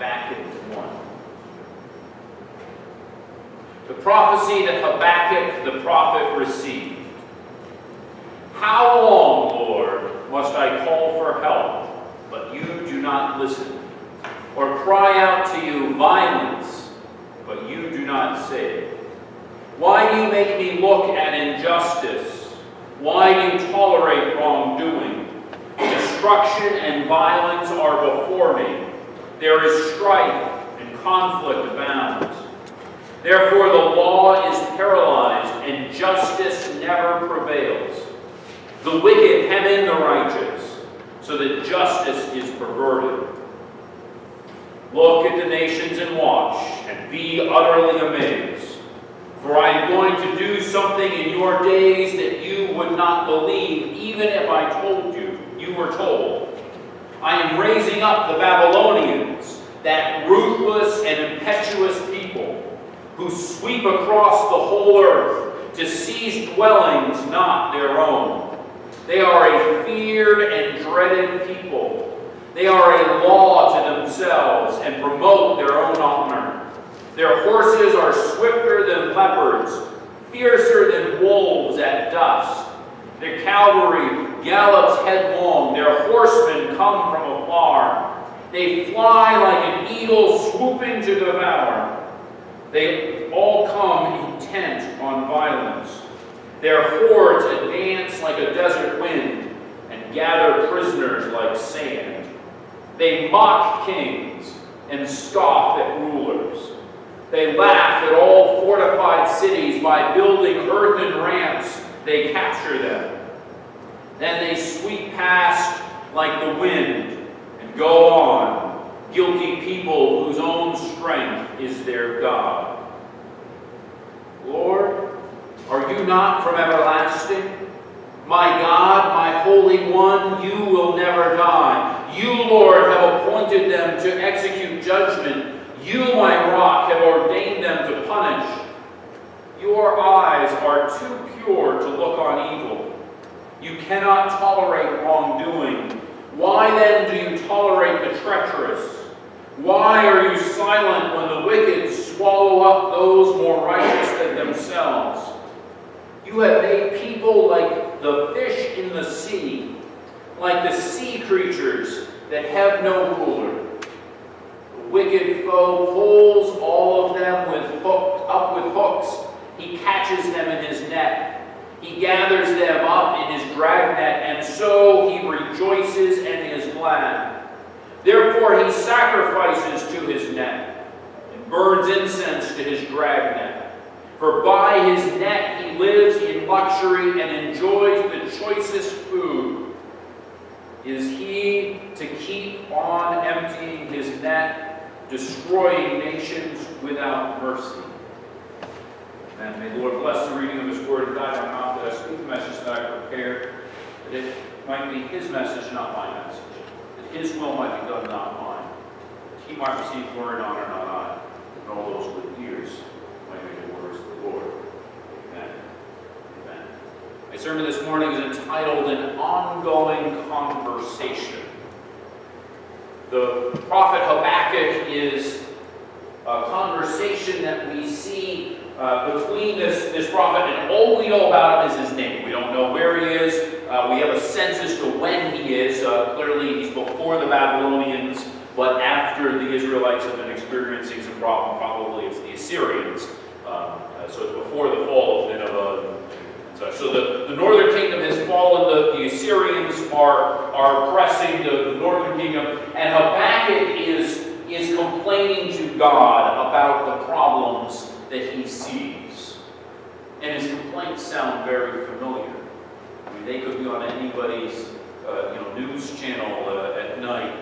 Habakkuk 1. The prophecy that Habakkuk the prophet received. How long, Lord, must I call for help, but you do not listen? Or cry out to you violence, but you do not save? Why do you make me look at injustice? Why do you tolerate wrongdoing? Destruction and violence are before me. There is strife and conflict abounds. Therefore the law is paralyzed, and justice never prevails. The wicked hem in the righteous, so that justice is perverted. Look at the nations and watch, and be utterly amazed. For I am going to do something in your days that you would not believe, even if I told you, you were told. I am raising up the Babylonians, that ruthless and impetuous people, who sweep across the whole earth to seize dwellings not their own. They are a feared and dreaded people. They are a law to themselves and promote their own honor. Their horses are swifter than leopards, fiercer than wolves at dusk. Their cavalry gallops headlong. Their horsemen come from afar. They fly like an eagle swooping to devour. They all come intent on violence. Their hordes advance like a desert wind and gather prisoners like sand. They mock kings and scoff at rulers. They laugh at all fortified cities. By building earthen ramps, they capture them. Then they sweep past like the wind and go on, guilty people whose own strength is their God. Lord, are you not from everlasting? My God, my Holy One, you will never die. You, Lord, have appointed them to execute judgment. You, my rock, have ordained them to punish. Your eyes are too pure to look on evil. You cannot tolerate wrongdoing. Why then do you tolerate the treacherous? Why are you silent when the wicked swallow up those more righteous than themselves? You have made people like the fish in the sea, like the sea creatures that have no ruler. The wicked foe pulls all of them up with hooks. He catches them in his net. He gathers them up in his dragnet, and so he rejoices and is glad. Therefore he sacrifices to his net and burns incense to his dragnet. For by his net he lives in luxury and enjoys the choicest food. Is he to keep on emptying his net, destroying nations without mercy? And may the Lord bless the reading of his word and guide my mouth that I speak the message that I prepared, that it might be his message, not my message. That his will might be done, not mine. That he might receive glory and honor, not I. And all those with ears might hear the words of the Lord. Amen. Amen. My sermon this morning is entitled An Ongoing Conversation. The prophet Habakkuk is a conversation that we see between this prophet, and all we know about him is his name. We don't know where he is. We have a sense as to when he is. Clearly, he's before the Babylonians, but after the Israelites have been experiencing some problem. Probably it's the Assyrians. So it's before the fall of Nineveh and such. So the northern kingdom has fallen. The Assyrians are oppressing the northern kingdom, and Habakkuk is complaining to God about the problems that he sees. And his complaints sound very familiar. I mean, they could be on anybody's news channel at night,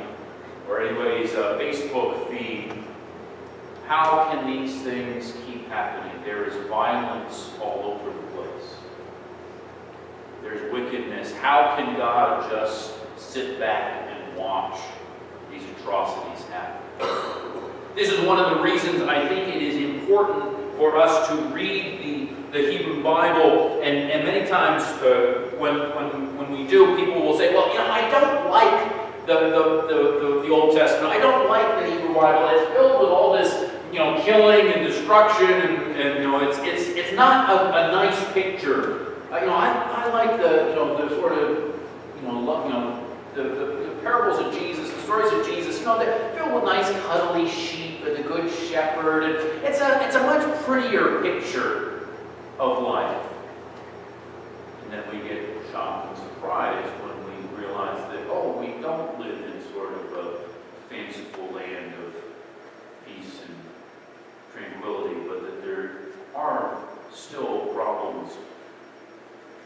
or anybody's Facebook feed. How can these things keep happening? There is violence all over the place. There's wickedness. How can God just sit back and watch these atrocities happen? This is one of the reasons I think it is important for us to read the Hebrew Bible, and many times when we do, people will say, well, I don't like the Old Testament. I don't like the Hebrew Bible. It's filled with all this, killing and destruction, and it's not a nice picture. I like the sort of the parables of Jesus, the stories of Jesus. They're filled with nice cuddly sheep and the good shepherd, and it's a much prettier picture of life. And then we get shocked and surprised when we realize that we don't live in sort of a fanciful land of peace and tranquility, but that there are still problems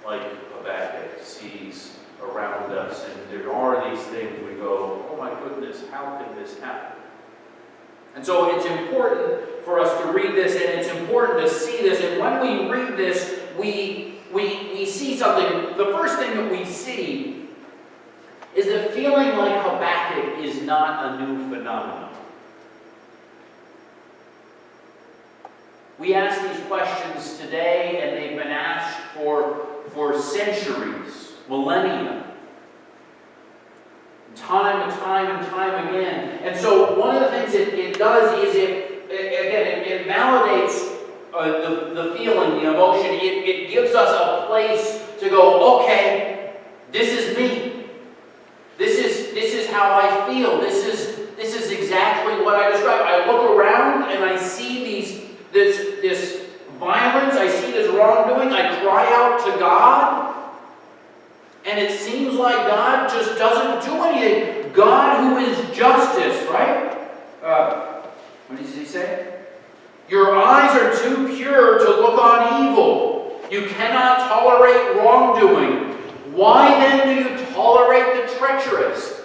like Habakkuk sees around us, and there are these things we go, oh my goodness, how can this happen? And so it's important for us to read this, and it's important to see this, and when we read this, we see something. The first thing that we see is that feeling like Habakkuk is not a new phenomenon. We ask these questions today, and they've been asked for centuries, millennia. Time and time again. And so one of the things it does is it validates the feeling, the emotion. It gives us a place to go, okay, this is me. This is how I feel. This is exactly what I describe. I look around and I see this violence, I see this wrongdoing, I cry out to God. And it seems like God just doesn't do anything. God who is justice, right? What does he say? Your eyes are too pure to look on evil. You cannot tolerate wrongdoing. Why then do you tolerate the treacherous?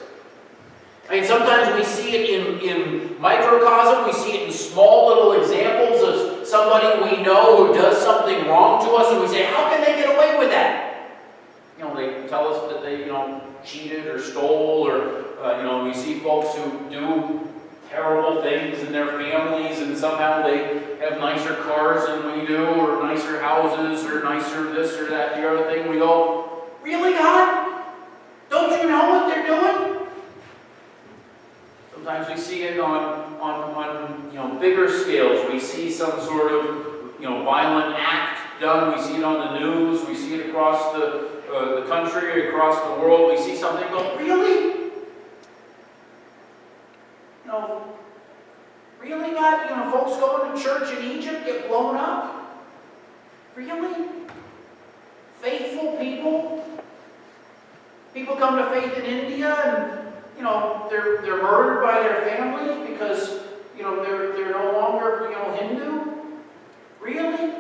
Sometimes we see it in microcosm. We see it in small little examples of somebody we know who does something wrong to us, and we say, how can they get away with that? They tell us that they, cheated or stole, or, we see folks who do terrible things in their families, and somehow they have nicer cars than we do, or nicer houses, or nicer this or that, the other thing. We go, really, God? Don't you know what they're doing? Sometimes we see it on bigger scales. We see some sort of violent act done. We see it on the news. We see it across the country, across the world. We see something go, really? Really, God? Folks going to church in Egypt get blown up? Really? Faithful people? People come to faith in India and they're murdered by their families because they're no longer Hindu? Really?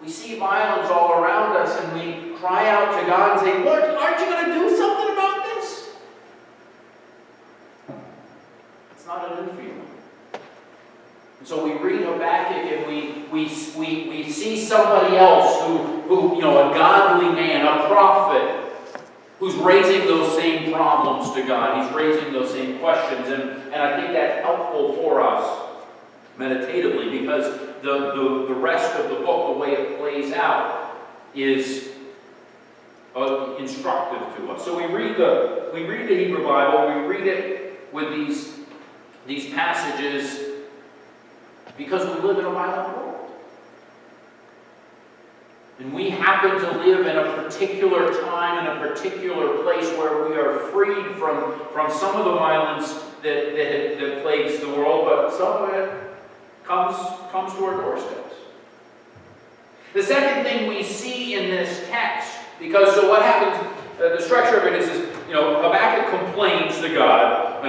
We see violence all around us, and we cry out to God and say, Lord, aren't you going to do something about this? It's not a new feeling. And so we read Habakkuk, and we see somebody else who a godly man, a prophet, who's raising those same problems to God. He's raising those same questions, and I think that's helpful for us meditatively, because the rest of the book, the way it plays out, is instructive to us. So we read the Hebrew Bible, we read it with these passages because we live in a violent world. And we happen to live in a particular time, in a particular place where we are freed from some of the violence that plagues the world, but some of it comes to our doorsteps. The second thing we see in this text, so what happens, the structure of it is Habakkuk complains to God,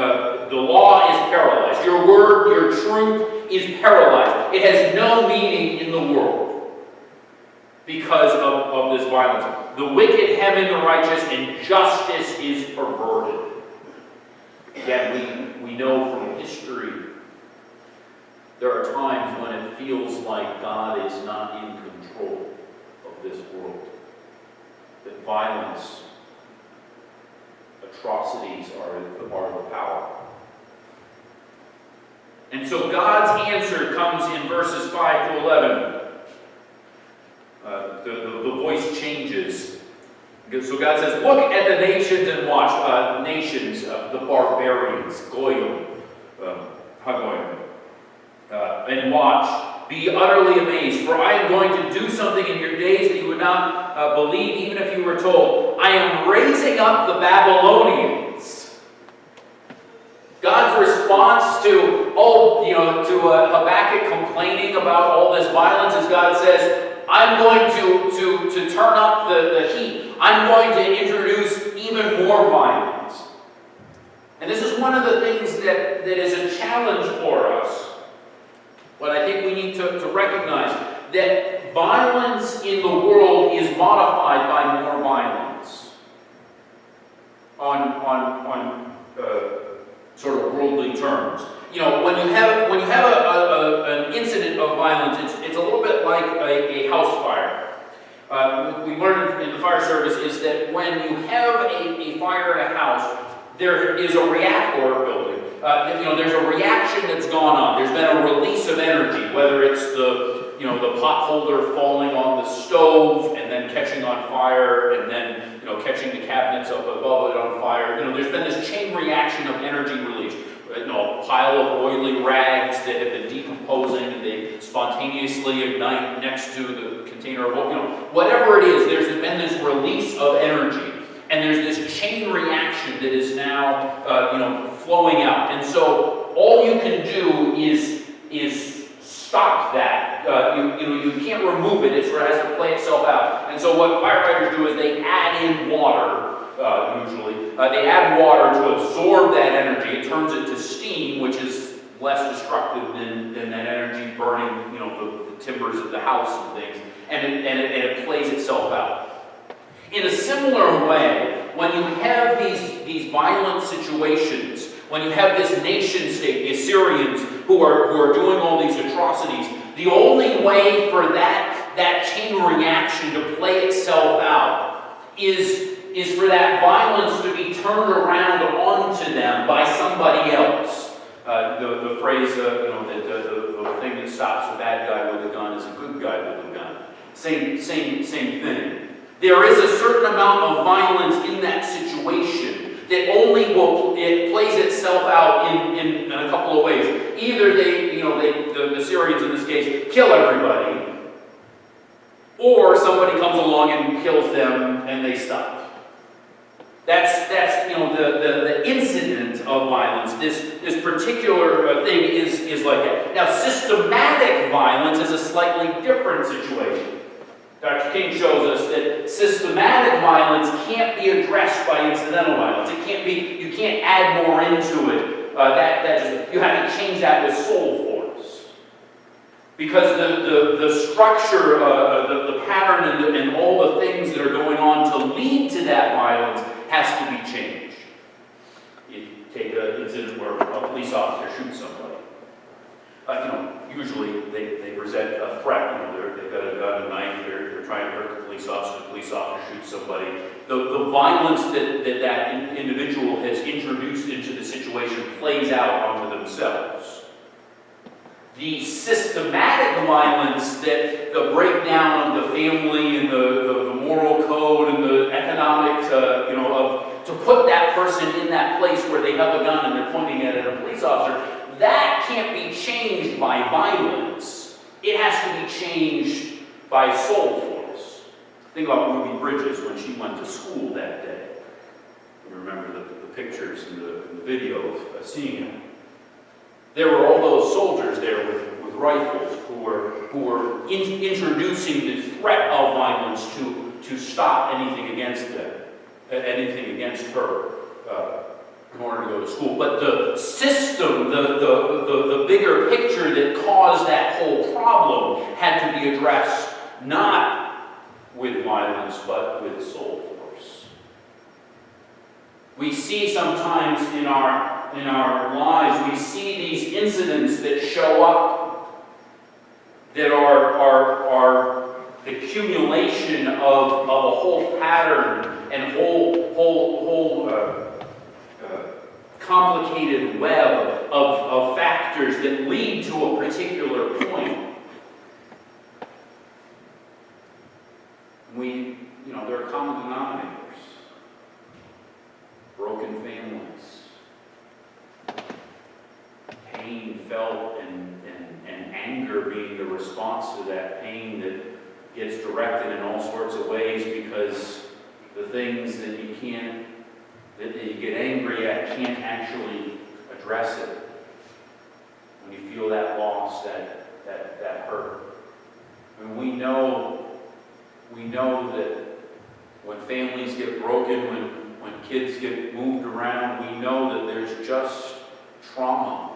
the law is paralyzed. Your word, your truth is paralyzed. It has no meaning in the world because of this violence. The wicked hem in the righteous, and justice is perverted. Again, we know from history there are times when it feels like God is not in control of this world. That violence, atrocities are the power. And so God's answer comes in verses 5 to 11. The voice changes. So God says, look at the nations and watch. Nations, the barbarians, Goyim, Hagoyim, and watch. Be utterly amazed, for I am going to do something in your days that you would not believe, even if you were told. I am raising up the Babylonians. God's response to Habakkuk complaining about all this violence is God says, I'm going to turn up the heat. I'm going to introduce even more violence. And this is one of the things that is a challenge for us. But I think we need to recognize that violence in the world is modified by more violence on sort of worldly terms. When you have an incident of violence, it's a little bit like a house fire. We learned in the fire service is that when you have a fire at a house, there is a reaction, or a building. There's a reaction that's gone on. There's been a release of energy, whether it's the pot holder falling on the stove and then catching on fire, and then catching the cabinets up above it on fire. There's been this chain reaction of energy release. A pile of oily rags that have been decomposing and they spontaneously ignite next to the container of oil. Whatever it is, there's been this release of energy. And there's this chain reaction that is now, flowing out. And so all you can do is stop that. You can't remove it. It sort of has to play itself out. And so what firefighters do is they add in water, usually. They add water to absorb that energy. It turns it to steam, which is less destructive than that energy burning, the timbers of the house and things. And it plays itself out. In a similar way, when you have these violent situations, when you have this nation state, the Assyrians, who are doing all these atrocities, the only way for that chain reaction to play itself out is for that violence to be turned around onto them by somebody else. The phrase, the thing that stops a bad guy with a gun is a good guy with a gun. Same thing. There is a certain amount of violence in that situation that only it plays itself out in a couple of ways. Either the Syrians in this case kill everybody, or somebody comes along and kills them and they stop. That's the incident of violence. This particular thing is like that. Now, systematic violence is a slightly different situation. Dr. King shows us that systematic violence can't be addressed by incidental violence. You can't add more into it. You have to change that with soul force. Because the structure, the pattern, and all the things that are going on to lead to that violence has to be changed. You take an incident where a police officer shoots somebody. Usually they present a threat. They've got a gun, a knife. They're trying to hurt the police officer. The police officer shoots somebody. The violence that individual has introduced into the situation plays out onto themselves. The systematic violence, that the breakdown of the family and the moral code and the economic, to put that person in that place where they have a gun and they're pointing it at a police officer, that can't be changed by violence. It has to be changed by soul force. Think about Ruby Bridges when she went to school that day. You remember the pictures and the video of seeing it. There were all those soldiers there with rifles who were introducing the threat of violence to stop anything against them, anything against her. In order to go to school. But the system, the bigger picture that caused that whole problem had to be addressed not with violence, but with soul force. We see sometimes in our lives, we see these incidents that show up that are the accumulation of a whole pattern and whole complicated web of factors that lead to a particular point. There are common denominators. families. Pain felt and anger being the response to that pain that gets directed in all sorts of ways, because the things that you get angry at can't actually address it. When you feel that loss, that hurt. And we know that when families get broken, when kids get moved around, we know that there's just trauma.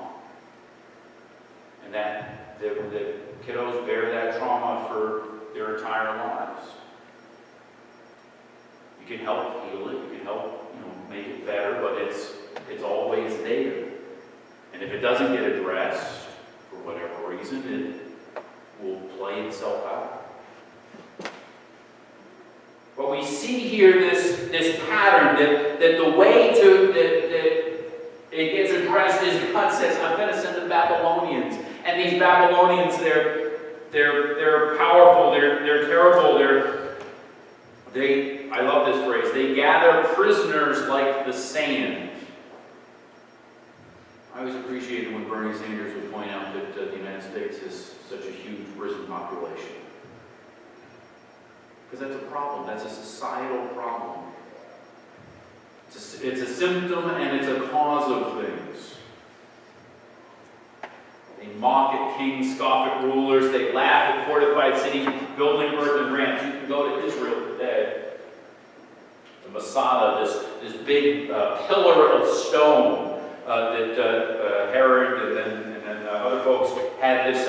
And that the kiddos bear that trauma for their entire lives. You can help heal it, you can help make it better, but it's always there. And if it doesn't get addressed, for whatever reason, it will play itself out. But we see here this pattern that the way that it gets addressed is God says, I'm going to send the Babylonians. And these Babylonians, they're powerful, they're terrible, I love this phrase, they gather prisoners like the sand. I always appreciated when Bernie Sanders would point out that the United States has such a huge prison population. Because that's a problem. That's a societal problem. It's a symptom and it's a cause of things. They mock at kings, scoff at rulers. They laugh at fortified cities, building earthen ramps. You can go to Israel today. The Masada, this big pillar of stone that Herod and then other folks had this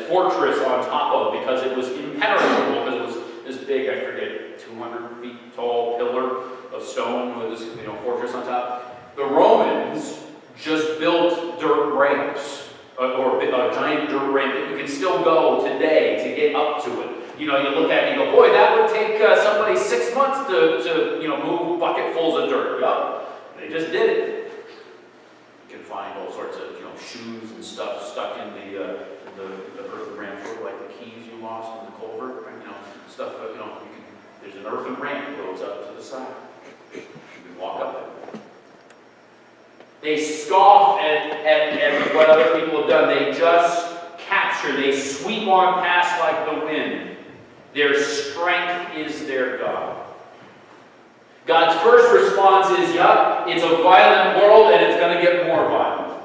fortress on top of, because it was impenetrable, because it was this big, I forget, 200 feet tall pillar of stone with this fortress on top. The Romans just built dirt ramps, or a giant dirt ramp that you can still go today to get up to it. You look at it and you go, boy, that would take somebody 6 months to move bucketfuls of dirt. Yup, they just did it. You can find all sorts of shoes and stuff stuck in the earthen ramp, sort of like the keys you lost in the culvert. Stuff. There's an earthen ramp that goes up to the side. You can walk up it. They scoff at what other people have done. They just capture. They sweep on past like the wind. Their strength is their God. God's first response is, yup, it's a violent world and it's going to get more violent.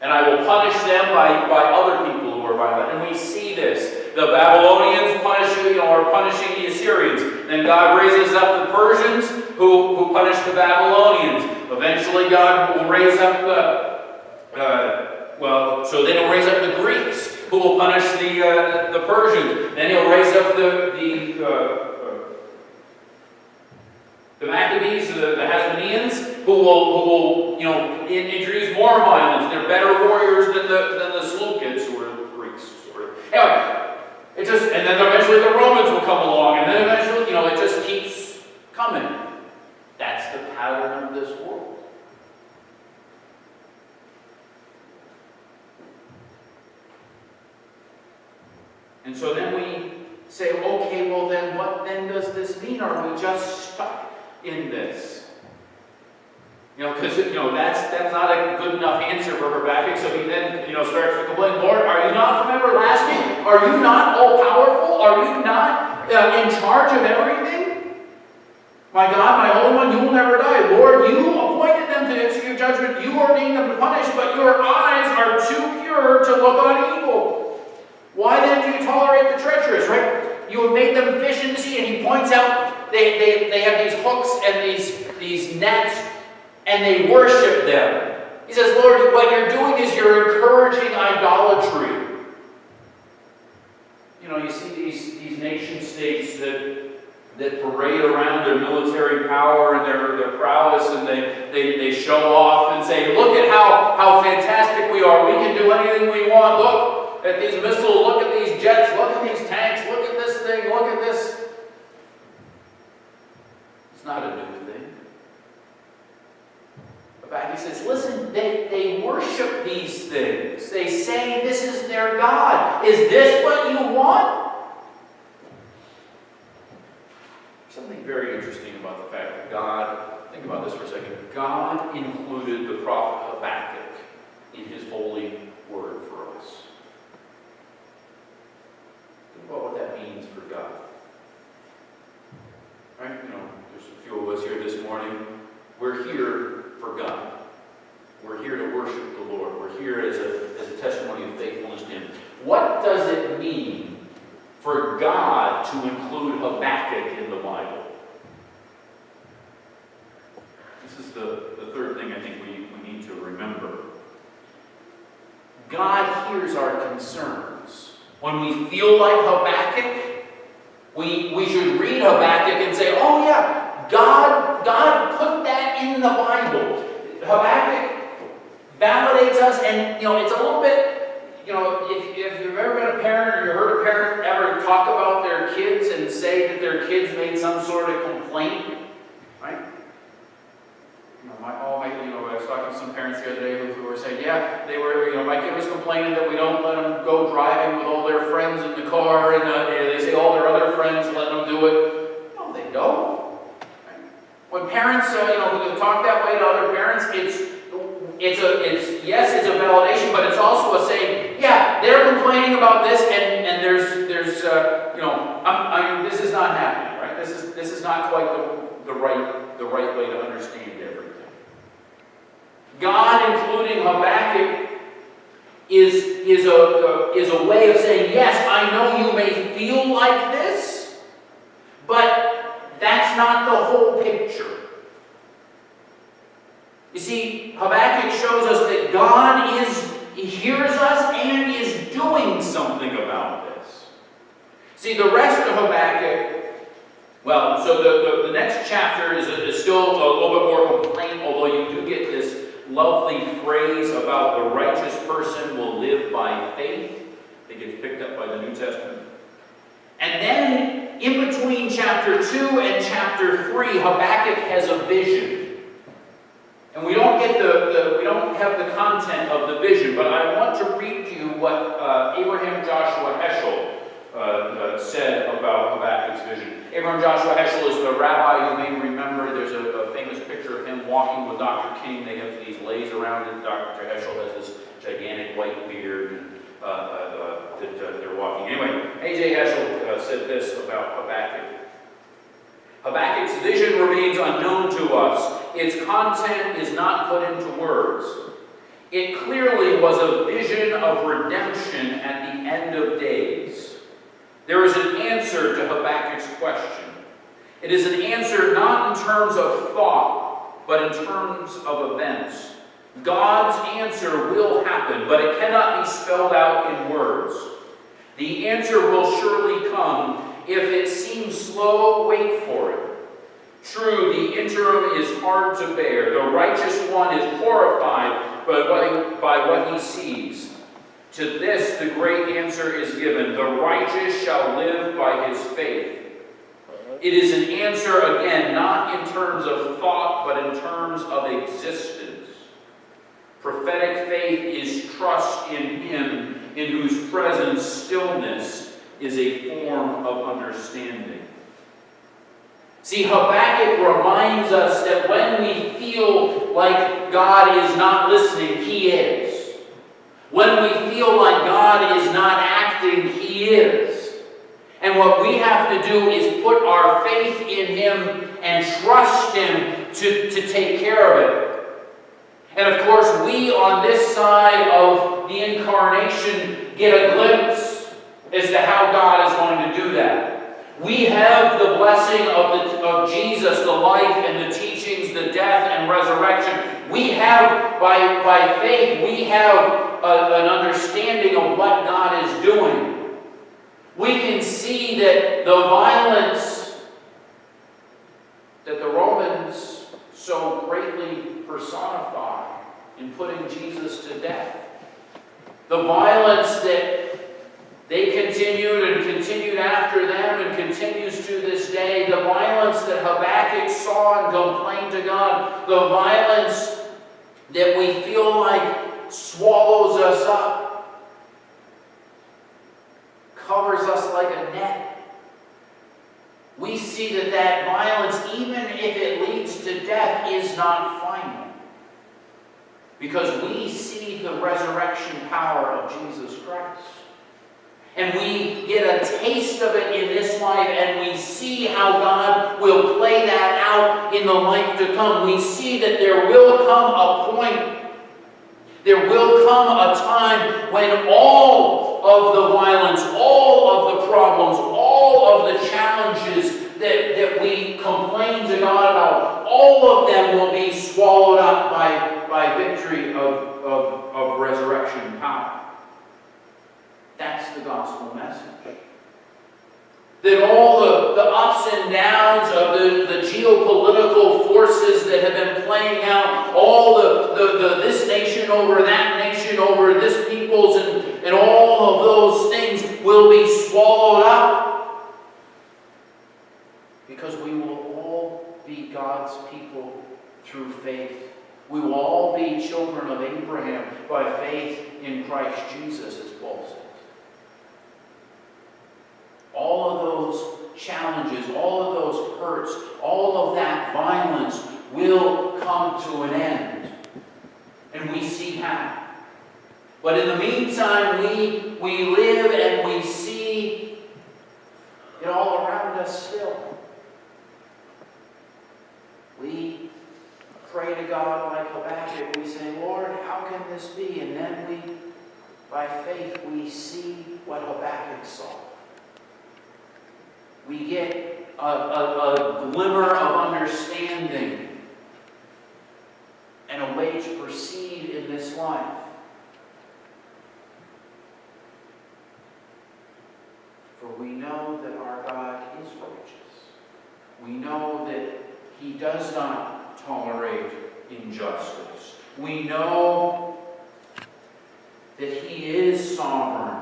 And I will punish them by other people who are violent. And we see this. The Babylonians are punishing the Assyrians. Then God raises up the Persians who punish the Babylonians. Eventually God will raise up so then he'll raise up the Greeks who will punish the Persians. Then he'll raise up the Maccabees, the Hasmoneans, who will introduce more violence. They're better warriors than the Seleucids, who were Greeks. Anyway, and then eventually the Romans will come along, and then eventually, it just keeps coming. That's the pattern of this world. And so then we say, okay, well then, what then does this mean? Are we just stuck in this? Because that's not a good enough answer for Habakkuk. So he then starts to complain, Lord, are you not from everlasting? Are you not all powerful? Are you not in charge of everything? My God, my Holy One, you will never die. Lord, you appointed them to execute judgment. You ordained them to punish, but your eyes are too pure to look on evil. Why then do you tolerate the treacherous, right? You have made them fish in the sea, and he points out they have these hooks and these nets, and they worship them. He says, Lord, what you're doing is you're encouraging idolatry. You see these nation states that parade around their military power and their prowess, and they show off and say, look at how fantastic we are. We can do anything we want. Look at these missiles. Look at these jets. Look at these tanks. Look at this thing. Look at this. It's not a new thing. He says, listen, they worship these things. They say this is their God. Is this what you want? Something very interesting about the fact that God think about this for a second. God included the prophet Habakkuk in his holy word for us. Think about what that means for God. Right? There's a few of us here this morning. We're here for God. We're here to worship the Lord. We're here as a testimony of faithfulness to Him. What does it mean for God to include Habakkuk in the Bible? This is the third thing I think we need to remember. God hears our concerns. When we feel like Habakkuk, we should read Habakkuk and say, oh yeah, God put that in the Bible. Habakkuk validates us, and it's a little bit, if you've ever been a parent or you heard a parent ever talk about their kids and say that their kids made some sort of complaint, right? I was talking to some parents the other day who were saying, yeah, they were, my kid was complaining that we don't let them go driving with all their friends in the car, and they say all their other friends let them do it. No, they don't. Right? When parents, talk that way to other parents, it's a validation, but it's also a saying, yeah, they're complaining about this, and there's this is not happening, right? This is not quite the right way to understand everything. God, including Habakkuk, is a way of saying, yes, I know you may feel like this, but that's not the whole picture. You see, Habakkuk shows us that God hears us and is doing something about this. See, the rest of Habakkuk, so the next chapter is still a little bit more complaint, although you do get this lovely phrase about the righteous person will live by faith. It gets picked up by the New Testament. And then, in between chapter 2 and chapter 3, Habakkuk has a vision. And we don't get we don't have the content of the vision, but I want to read to you what Abraham Joshua Heschel said about Habakkuk's vision. Abraham Joshua Heschel is the rabbi you may remember. There's a famous picture of him walking with Dr. King. They have these lays around it. Dr. Heschel has this gigantic white beard, and that they're walking. Anyway, A.J. Heschel said this about Habakkuk. Habakkuk's vision remains unknown to us. Its content is not put into words. It clearly was a vision of redemption at the end of days. There is an answer to Habakkuk's question. It is an answer not in terms of thought, but in terms of events. God's answer will happen, but it cannot be spelled out in words. The answer will surely come. If it seems slow, wait for it. True, the interim is hard to bear. The righteous one is horrified by what he sees. To this the great answer is given. The righteous shall live by his faith. It is an answer, again, not in terms of thought, but in terms of existence. Prophetic faith is trust in Him, in whose presence stillness is a form of understanding. See, Habakkuk reminds us that when we feel like God is not listening, He is. When we feel like God is not acting, He is. And what we have to do is put our faith in Him and trust Him to take care of it. And of course, we on this side of the incarnation get a glimpse as to how God is going to do that. We have the blessing of Jesus, the life and the teachings, the death and resurrection. We have, by faith, we have an understanding of what God is doing. We can see that the violence that the Romans so greatly personify in putting Jesus to death, the violence that they continued after them and continues to this day, the violence that Habakkuk saw and complained to God, the violence that we feel like swallows us up, covers us like a net. we see that that violence, even if it leads to death, is not final. Because we see the resurrection power of Jesus Christ. And we get a taste of it in this life, and we see how God will play that out in the life to come. We see that there will come a point, there will come a time when all of the violence, all of the problems, all of the challenges that we complain to God about, all of them will be swallowed up by victory of resurrection power. That's the gospel message. That all the ups and downs of the geopolitical forces that have been playing out, all the this nation over that nation over this people's, and all of those things will be swallowed up. Because we will all be God's people through faith. We will all be children of Abraham by faith in Christ Jesus, as Paul says. All of those challenges, all of those hurts, all of that violence will come to an end. And we see how. But in the meantime, we live and we see it all around us still. We pray to God like Habakkuk. We say, Lord, how can this be? And then by faith, we see what Habakkuk saw. We get a glimmer of understanding and a way to proceed in this life. For we know that our God is righteous. We know that He does not tolerate injustice. We know that He is sovereign